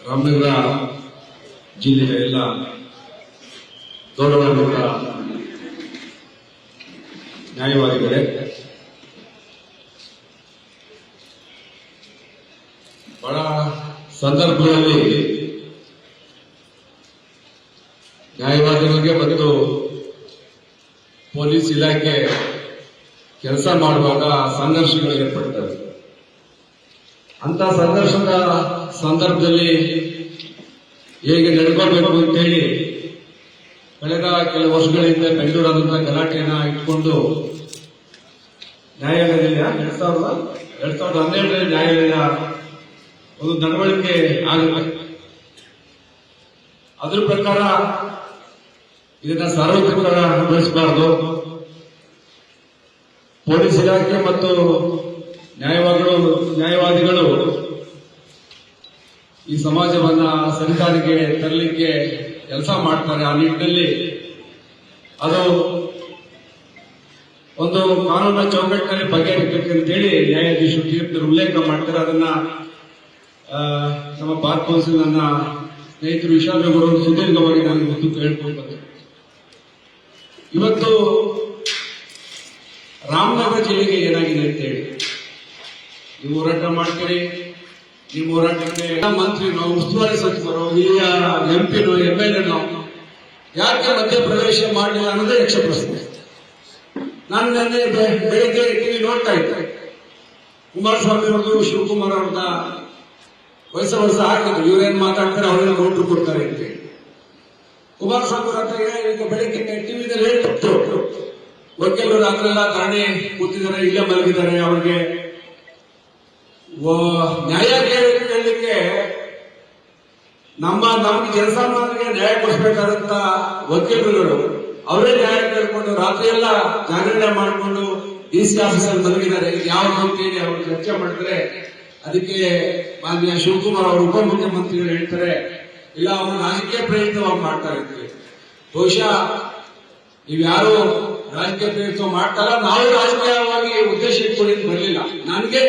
ರಾಮನಗರ ಜಿಲ್ಲೆಯ ಎಲ್ಲ ಗೌರವಾನ್ವಿತ ನ್ಯಾಯವಾದಿಗಳೇ, ಬಹಳ ಸಂದರ್ಭದಲ್ಲಿ ನ್ಯಾಯವಾದಿಗಳಿಗೆ ಮತ್ತು ಪೊಲೀಸ್ ಇಲಾಖೆ ಕೆಲಸ ಮಾಡುವಾಗ ಸಂಘರ್ಷಗಳು ಏರ್ಪಡ್ತವೆ. ಅಂತ ಸಂಘರ್ಷದ ಸಂದರ್ಭದಲ್ಲಿ ಹೇಗೆ ನಡ್ಕೋಬೇಕು ಅಂತೇಳಿ ಕಳೆದ ಕೆಲವು ವರ್ಷಗಳಿಂದ ಬೆಂಗಳೂರಾದಂತಹ ಗಲಾಟೆಯನ್ನ ಇಟ್ಕೊಂಡು ನ್ಯಾಯಾಲಯದಲ್ಲಿ 2012 ನ್ಯಾಯಾಲಯದ ಒಂದು ನಡವಳಿಕೆ ಆಗುತ್ತೆ. ಅದರ ಪ್ರಕಾರ ಇದನ್ನ ಸಾರ್ವತ್ರಿಕಗೊಳಿಸಬಾರದು. ಪೊಲೀಸ್ ಇಲಾಖೆ ಮತ್ತು ನ್ಯಾಯವಾದಿಗಳು ಈ ಸಮಾಜವನ್ನ ಸರಿದಾರಿಗೆ ತರಲಿಕ್ಕೆ ಕೆಲಸ ಮಾಡ್ತಾರೆ. ಆ ನಿಟ್ಟಿನಲ್ಲಿ ಅದು ಒಂದು ಕಾನೂನಿನ ಚೌಕಟ್ಟಿನಲ್ಲಿ ಬಗೆಹರಿಬೇಕಂತೇಳಿ ನ್ಯಾಯಾಧೀಶರು ತೀರ್ಪಿನಲ್ಲಿ ಉಲ್ಲೇಖ ಮಾಡ್ತಾರೆ. ಅದನ್ನ ನಮ್ಮ ಬಾರ್ ಕೌನ್ಸಿಲ್ ನನ್ನ ಸ್ನೇಹಿತರು ವಿಶಾಲಗೌಡರು ಸುದೀರ್ಘವಾಗಿ ನಾನು ಗೊತ್ತು ಹೇಳ್ಕೊಂಡು ಬಂದೆ. ಇವತ್ತು ರಾಮನಗರ ಜಿಲ್ಲೆಗೆ ಏನಾಗಿದೆ ಅಂತೇಳಿ ನೀವು ಹೋರಾಟ ಮಾಡ್ತೀರಿ. ನಿಮ್ಮ ಹೋರಾಟಕ್ಕೆ ಮಂತ್ರಿನೋ, ಉಸ್ತುವಾರಿ ಸಚಿವರು, ಇಲ್ಲಿಯ ಎಂಪಿನೋ, MLAನೋ ಯಾಕೆ ಮಧ್ಯಪ್ರವೇಶ ಮಾಡಲಿಲ್ಲ ಅನ್ನೋದೇ ಯಕ್ಷ ಪ್ರಶ್ನೆ. ನಾನು ನಿನ್ನೆ ಬೆಳಿಗ್ಗೆ ಟಿವಿ ನೋಡ್ತಾ ಇದ್ದೆ. ಕುಮಾರಸ್ವಾಮಿ ಅವ್ರದ್ದು, ಶಿವಕುಮಾರ್ ಅವ್ರನ್ನ ವರ್ಷ ಹಾಕಿದ್ರು. ಇವರೇನ್ ಮಾತಾಡ್ತಾರೆ, ಅವರೇನು ನೋಟು ಕೊಡ್ತಾರೆ ಅಂತೇಳಿ. ಕುಮಾರಸ್ವಾಮಿ ಅವ್ರ ಹತ್ರ ಈಗ ಬೆಳಿಗ್ಗೆ ಟಿವಿದಲ್ಲಿ ಹೇಳ್ಬಿಟ್ಟು ವಕೀಲರು ರಾತ್ರೆಲ್ಲ ಧರಣಿ ಕೂತಿದ್ದಾರೆ, ಇಲ್ಲೇ ಮಲಗಿದ್ದಾರೆ. ಅವ್ರಿಗೆ ನ್ಯಾಯ ಕೇಳಲಿಕ್ಕೆ ನಮ್ಗೆ ಜನಸಾಮಾನ್ಯರಿಗೆ ನ್ಯಾಯ ಕೊಡಿಸಬೇಕಾದಂತ ವಕೀಲರುಗಳು ಅವರೇ ನ್ಯಾಯ ಕೇಳ್ಕೊಂಡು ರಾತ್ರಿ ಎಲ್ಲ ಜಾಗರಣೆ ಮಾಡಿಕೊಂಡು DC ಆಫೀಸಲ್ಲಿ ಮಲಗಿದ್ದಾರೆ. ಯಾವ್ದು ಅಂತೇಳಿ ಅವರು ಚರ್ಚೆ ಮಾಡಿದ್ರೆ ಅದಕ್ಕೆ ಮಾನ್ಯ ಶಿವಕುಮಾರ್ ಅವರು ಉಪಮುಖ್ಯಮಂತ್ರಿಗಳು ಹೇಳ್ತಾರೆ, ಇಲ್ಲ ಅವರು ರಾಜಕೀಯ ಪ್ರಯತ್ನವಾಗಿ ಮಾಡ್ತಾರೆ ಅಂತ. ಬಹುಶಃ ನೀವ್ಯಾರು ರಾಜಕೀಯ ಪ್ರಯತ್ನ ಮಾಡ್ತಾರ, ನಾವು ರಾಜಕೀಯವಾಗಿ ಉದ್ದೇಶ ಇಟ್ಕೊಂಡಿದ್ದು ಬರಲಿಲ್ಲ. ನನಗೆ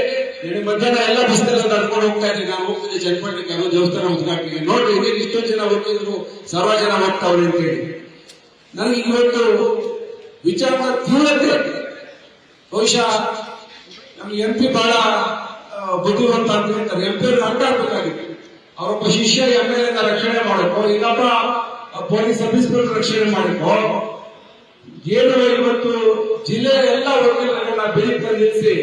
ಮಧ್ಯಾಹ್ನ ಎಲ್ಲ ಬಸ್ನೆಲ್ಲ ನಡ್ಕೊಂಡು ಹೋಗ್ತಾ ಇದ್ದೀನಿ. ನಾನು ಹೋಗ್ತಿದ್ದೆ ಚನ್ನಪಟ್ಟಣಕ್ಕೆ, ಅನ್ನೋ ದೇವಸ್ಥಾನ ಉದ್ಘಾಟನೆಗೆ. ನೋಡ್ರಿ ಇಲ್ಲಿ ಇಷ್ಟೊಂದು ಜನ ಹೋಗ್ತಿದ್ರು, ಸರ್ವ ಜನ ಹೋಗ್ತಾವ್ರೆ ಅಂತ ಹೇಳಿ ನನಗೆ ಇವತ್ತು ವಿಚಾರದ ತೀವ್ರತೆ. ಬಹುಶಃ ನಮ್ಮ MP ಬಹಳ ಬುದ್ಧಿವಂತ ಅಂತ ಹೇಳ್ತಾರೆ. MP ಅರ್ಥ ಆಗ್ಬೇಕಾಗಿತ್ತು. ಅವರೊಬ್ಬ ಶಿಷ್ಯ MLAನ ರಕ್ಷಣೆ ಮಾಡಬೇಕು, ಇನ್ನೊಬ್ಬ ಪೊಲೀಸ್ ಸಬ್ ಇನ್ಸ್ಪೆಕ್ಟರ್ ರಕ್ಷಣೆ ಮಾಡಬೇಕು. ಏನು ಇವತ್ತು ಜಿಲ್ಲೆಯ ಎಲ್ಲ ವಕೀಲರನ್ನ ಬೆಳೀತಾ ನಿಲ್ಲಿಸಿ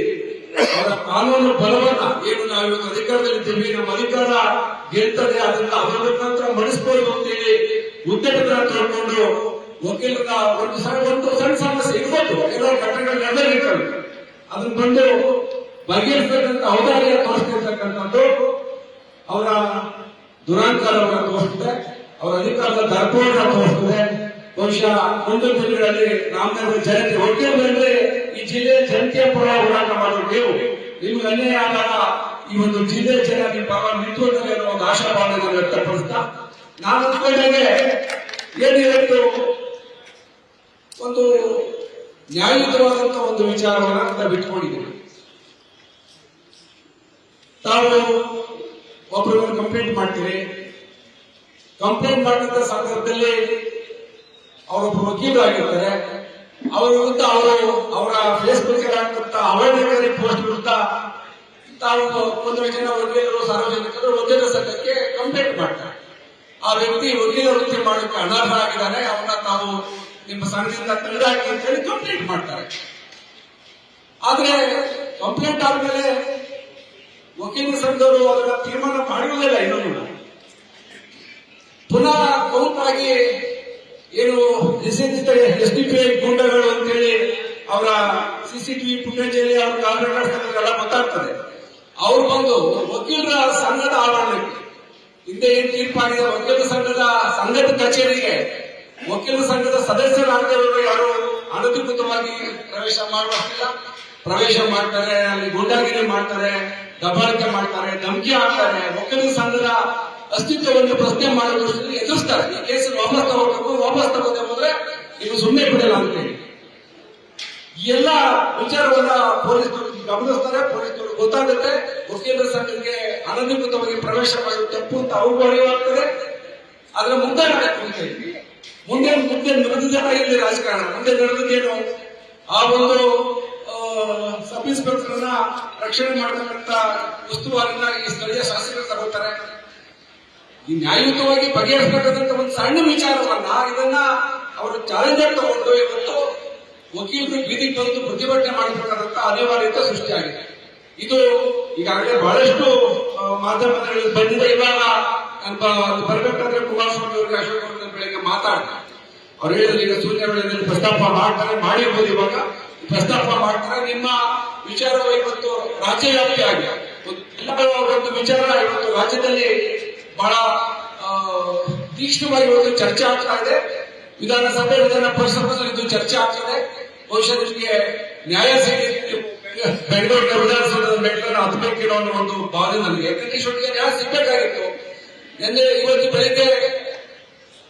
ಅವರ ಕಾನೂನು ಬಲವನ್ನ ಏನು ನಾವಿವತ್ತು ಅಧಿಕಾರದಲ್ಲಿದ್ದೀವಿ, ನಮ್ಮ ಅಧಿಕಾರ ಗೆಲ್ತದೆ, ಅದನ್ನ ಅವರ ಮುಖಾಂತರ ಮಣಿಸ್ಬೋದು ಅಂತೇಳಿ ಉದ್ಯೋಗದ ತಗೊಂಡು ವಕೀಲರ ಒಂದು ಸಣ್ಣ ಸಮಸ್ಯೆ ಇರ್ಬೋದು, ಕೆಲವು ಘಟನೆಗಳು ನಡೆದಿರ್ತವೆ, ಅದನ್ನ ಬಂದು ಬಗೆಹರಿಸತಕ್ಕಂಥ ಔದಾರ್ಯ ತೋರಿಸ್ತಿರ್ತಕ್ಕಂಥದ್ದು ಅವರ ದುರಾಂಕಾರವನ್ನ ತೋರಿಸ್ತದೆ, ಅವರ ಅಧಿಕಾರದ ದರ್ಪವನ್ನ ತೋರಿಸ್ತದೆ. ಬಹುಶಃ ಮುಂದಿನ ದಿನಗಳಲ್ಲಿ ರಾಮನಗರ ಜನತೆ ವಕೀಲರಂದ್ರೆ ಈ ಜಿಲ್ಲೆಯ ಜನತೆಯ ಪರ ಹೋರಾಟ ಮಾಡೋದು. ನಿಮ್ಗೆ ಅನ್ಯಾಯ ಆದಾಗ ಈ ಒಂದು ಜಿಲ್ಲೆಯ ಜನ ನಿಮ್ಮ ಪರ ನಿಂತ್ಕೊಳ್ತಾರೆ ಅನ್ನೋ ಒಂದು ಆಶಾಭಾವನೆ ವ್ಯಕ್ತಪಡಿಸ್ತಾ ನಾನು ಅಂದ್ಕೊಂಡಾಗೆ ಏನಿವತ್ತು ಒಂದು ನ್ಯಾಯಯುತವಾದಂತ ಒಂದು ವಿಚಾರವನ್ನ ಬಿಟ್ಕೊಂಡಿದ್ದೀವಿ. ತಾವು ಒಬ್ಬರು ಕಂಪ್ಲೇಂಟ್ ಮಾಡ್ತೀರಿ. ಕಂಪ್ಲೇಂಟ್ ಮಾಡಿದ ಸಂದರ್ಭದಲ್ಲಿ ಅವರೊಬ್ಬ ವಕೀಲರಾಗಿರ್ತಾರೆ. ಅವರ ವಿರುದ್ಧ ಅವರ ಫೇಸ್ಬುಕ್ ಹಾಕುತ್ತಾ ಅವಹೇಳನಕಾರಿ ಪೋಸ್ಟ್ ವಿರುದ್ಧ ತಾವು ಒಂದಷ್ಟು ಜನ ವಕೀಲರು, ಸಾರ್ವಜನಿಕರು ವಕೀಲರ ಸಂಘಕ್ಕೆ ಕಂಪ್ಲೇಂಟ್ ಮಾಡ್ತಾರೆ. ಆ ವ್ಯಕ್ತಿ ವಕೀಲ ವೃತ್ತಿ ಮಾಡೋಕೆ ಅನರ್ಹ ಆಗಿದ್ದಾನೆ, ಅವನ್ನ ತಾವು ನಿಮ್ಮ ಸಂಘದಿಂದ ತೆಗೆದುಹಾಕಿ ಅಂತ ಹೇಳಿ ಕಂಪ್ಲೇಂಟ್ ಮಾಡ್ತಾರೆ. ಆದ್ರೆ ಕಂಪ್ಲೇಂಟ್ ಆದ್ಮೇಲೆ ವಕೀಲ ಸಂಘದವರು ಅದರ ತೀರ್ಮಾನ ಮಾಡಿರುವುದಿಲ್ಲ. ಇನ್ನೊಂದು ಪುನಃ ಕೌಂಟಾಗಿ ಏನು ನಿಷೇಧಿತ SDPI ಗೂಂಡಗಳು ಅಂತೇಳಿ ಅವರ CCTV ಫುಟೇಜಲ್ಲಿ ಅವ್ರ ಎಲ್ಲ ಗೊತ್ತಾಗ್ತದೆ. ಅವ್ರು ಬಂದು ವಕೀಲರ ಸಂಘದ ಆವರಣಕ್ಕೆ ಹಿಂದೆ ಏನ್ ತೀರ್ಪಾಗಿದೆ, ವಕೀಲರ ಸಂಘದ ಕಚೇರಿಗೆ ವಕೀಲರ ಸಂಘದ ಸದಸ್ಯರಾಗದವರು ಯಾರು ಅನಧಿಕೃತವಾಗಿ ಪ್ರವೇಶ ಮಾಡುವುದಿಲ್ಲ, ಪ್ರವೇಶ ಮಾಡ್ತಾರೆ, ಅಲ್ಲಿ ಗೂಂಡಾಗಿರಿ ಮಾಡ್ತಾರೆ, ದಬ್ಬಾಳಿಕೆ ಮಾಡ್ತಾರೆ, ಧಮಕಿ ಹಾಕ್ತಾರೆ, ವಕೀಲರ ಸಂಘದ ಅಸ್ತಿತ್ವವನ್ನು ಪ್ರಶ್ನೆ ಮಾಡೋದೃಷ್ಟಿಯಲ್ಲಿ ಎದುರಿಸ್ತಾರೆ. ಈ ಕೇಸಲ್ಲಿ ವಾಪಸ್ ತಗೋಬೇಕು, ವಾಪಸ್ ತಗೋದೇ ಹೋದ್ರೆ ನೀವು ಸುಮ್ಮನೆ ಬಿಡಲ್ಲ ಅಂತೇಳಿ. ಈ ಎಲ್ಲ ವಿಚಾರವನ್ನ ಪೊಲೀಸರು ಗಮನಿಸ್ತಾರೆ, ಪೊಲೀಸರು ಗೊತ್ತಾಗುತ್ತೆ. ವಕೀಲರ ಸಂಘಕ್ಕೆ ಅನಧಿಕೃತವಾಗಿ ಪ್ರವೇಶ ಮಾಡೋದು ತಪ್ಪು ಅಂತ ಅವ್ರಿಗೂ ಅರಿವಾಗ್ತದೆ. ಆದ್ರೆ ಮುಂದೆ ನಡೆದಿದೆ ಇಲ್ಲಿ ರಾಜಕಾರಣ. ಮುಂದೆ ನಡೆದಿದ್ದೇನು, ಆ ಒಂದು ಸಬ್ ಇನ್ಸ್ಪೆಕ್ಟರ್ನ ರಕ್ಷಣೆ ಮಾಡತಕ್ಕಂತ ಉಸ್ತುವಾರಿನ ಈ ಸ್ಥಳೀಯ ಶಾಸಕರು ತಗೋತಾರೆ. ಈ ನ್ಯಾಯಯುತವಾಗಿ ಬಗೆಹರಿಸಬೇಕಾದಂತ ಒಂದು ಸಣ್ಣ ವಿಚಾರವನ್ನ ಇದನ್ನ ಅವರು ಚಾಲೆಂಜರ್ ತಗೊಂಡು ಇವತ್ತು ವಕೀಲರು ಬೀದಿಗೆ ಬಂದು ಪ್ರತಿಭಟನೆ ಮಾಡಬೇಕಾದಂತ ಅನಿವಾರ್ಯತೆ ಸೃಷ್ಟಿಯಾಗಿದೆ. ಇದು ಈಗಾಗಲೇ ಬಹಳಷ್ಟು ಮಾಧ್ಯಮಗಳಲ್ಲಿ ಬಂದಿದೆ. ಇವಾಗ ಬರಬೇಕಾದ್ರೆ ಕುಮಾರಸ್ವಾಮಿ ಅವರಿಗೆ ಅಶೋಕ್ ಅವರ ಬೆಳಗ್ಗೆ ಮಾತಾಡ್ತಾರೆ. ಅವ್ರು ಹೇಳಿದ್ರೆ ಈಗ ಶೂನ್ಯ ವೇಳೆಯಲ್ಲಿ ಪ್ರಸ್ತಾಪ ಮಾಡ್ತಾರೆ, ಮಾಡಿರ್ಬೋದು. ಇವಾಗ ಪ್ರಸ್ತಾಪ ಮಾಡ್ತಾರೆ. ನಿಮ್ಮ ವಿಚಾರ ಇವತ್ತು ರಾಜ್ಯವ್ಯಾಪಿ ಆಗಿದೆ. ಒಂದು ವಿಚಾರ ಇವತ್ತು ರಾಜ್ಯದಲ್ಲಿ ಬಹಳ ತೀಕ್ಷ್ಣವಾಗಿ ಇವತ್ತು ಚರ್ಚೆ ಆಗ್ತಾ ಇದೆ. ವಿಧಾನಸಭೆ, ವಿಧಾನ ಪರಿಷತ್ ಇದು ಚರ್ಚೆ ಆಗ್ತದೆ. ಬಹುಶಃ ನಿಮಗೆ ನ್ಯಾಯ ಸಿಗಲಿಕ್ಕೆ ಬೆಂಗಳೂರಿನ ವಿಧಾನಸೌಧದ ಮೆಟ್ಲನ್ನು ಹತ್ತಬೇಕಿರೋ ಅನ್ನೋ ಒಂದು ಭಾವನೆ ನನಗೆ. ಯಾಕಂದ್ರೆ ಇಷ್ಟೊಟ್ಟಿಗೆ ನ್ಯಾಯ ಸಿಗಬೇಕಾಗಿತ್ತು. ಇವತ್ತು ಬೆಳಿಗ್ಗೆ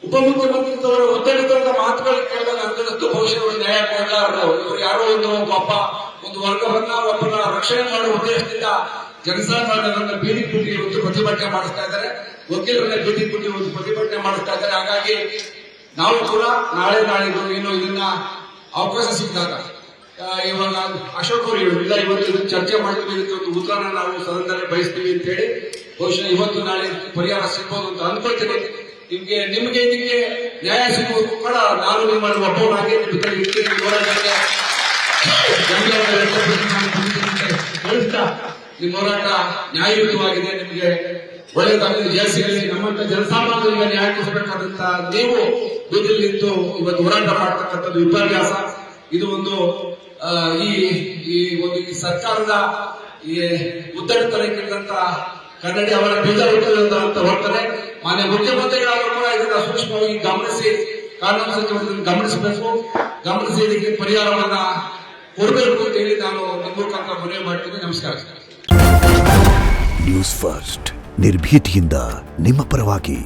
ಉಪಮುಖ್ಯಮಂತ್ರಿಯವರ ಉತ್ತರಿತವಾದ ಮಾತುಗಳು ಕೇಳಿದಾಗ ನನಗಂತೂ ಬಹುಶಃ ಇವರು ನ್ಯಾಯ ಕೊಡಲಾರರು. ಇವರು ಯಾರೋ ಒಂದು ವರ್ಗವನ್ನ ಒಬ್ಬನ ರಕ್ಷಣೆ ಮಾಡುವ ಉದ್ದೇಶದಿಂದ ಜನಸಾಮಾನ್ಯರನ್ನ ಬೀದಿ ಕುಟ್ಟಿ ಇವತ್ತು ಪ್ರತಿಭಟನೆ ಮಾಡಿಸ್ತಾ ಇದ್ದಾರೆ. ವಕೀಲರನ್ನ ಬೀದಿ ಕುಟ್ಟಿ ಒಂದು ಪ್ರತಿಭಟನೆ ಮಾಡಿಸ್ತಾ ಇದ್ದಾರೆ. ಹಾಗಾಗಿ ನಾವು ಕೂಡ ನಾಳಿದ್ದು ಏನು ಇದನ್ನ ಅವಕಾಶ ಸಿಕ್ಕಿದಾಗ ಇವಾಗ ಅಶೋಕ್ ಅವರು ಹೇಳಿಲ್ಲ, ಇವತ್ತು ಇದನ್ನು ಚರ್ಚೆ ಮಾಡ್ತೀವಿ, ಇದಕ್ಕೆ ಒಂದು ಉತ್ತರನ ನಾವು ಸದನದಲ್ಲಿ ಬಯಸ್ತೀವಿ ಅಂತ ಹೇಳಿ ಬಹುಶಃ ಇವತ್ತು ನಾಳೆ ಪರಿಹಾರ ಸಿಗ್ಬೋದು ಅಂತ ಅನ್ಕೊಳ್ತೀನಿ. ನಿಮ್ಗೆ ಇದಕ್ಕೆ ನ್ಯಾಯ ಸಿಗುವುದು ಕೂಡ ನಾನು ನಿಮ್ಮನ್ನು ಒಬ್ಬನಾಗಿ ಕಳಿಸ್ತಾ ನಿಮ್ಮ ಹೋರಾಟ ನ್ಯಾಯಯುತವಾಗಿದೆ, ನಿಮಗೆ ಒಳ್ಳೆಯದಾಗಲಿ, ಜಯ ಸಿಗಲಿ. ನಮ್ಮಂತ ಜನಸಾಮಾನ್ಯರಿಗೆ ನ್ಯಾಯ ಕೊಡಿಸಬೇಕಾದಂತ ನೀವು ಬೀದಿಯಲ್ಲಿ ನಿಂತು ಇವತ್ತು ಹೋರಾಟ ಮಾಡ್ತಕ್ಕಂಥದ್ದು ವಿಪರ್ಯಾಸ. ಇದು ಒಂದು ಈ ಸರ್ಕಾರದ ಈ ಉದ್ದಟತನಕ್ಕಿಂತ ಕನ್ನಡಿ ಅವರ ಬೀಜ ಅಂತ ಹೋಗ್ತಾರೆ. ಮಾನ್ಯ ಮುಖ್ಯಮಂತ್ರಿಗಳಾದರೂ ಕೂಡ ಇದನ್ನ ಸೂಕ್ಷ್ಮವಾಗಿ ಗಮನಿಸಿ, ಕಾನೂನು ಸಚಿವರು ಗಮನಿಸಿ ಇದಕ್ಕೆ ಪರಿಹಾರವನ್ನ ಕೊಡಬೇಕು ಅಂತ ಹೇಳಿ ನಾನು ನಿಮ್ಮ ಮುಖಾಂತರ ಮನವಿ ಮಾಡ್ತೀನಿ. ನಮಸ್ಕಾರ. ನ್ಯೂಸ್ ಫಸ್ಟ್ ನಿರ್ಭೀತಿಯಿಂದ ನಿಮ್ಮ ಪರವಾಗಿ.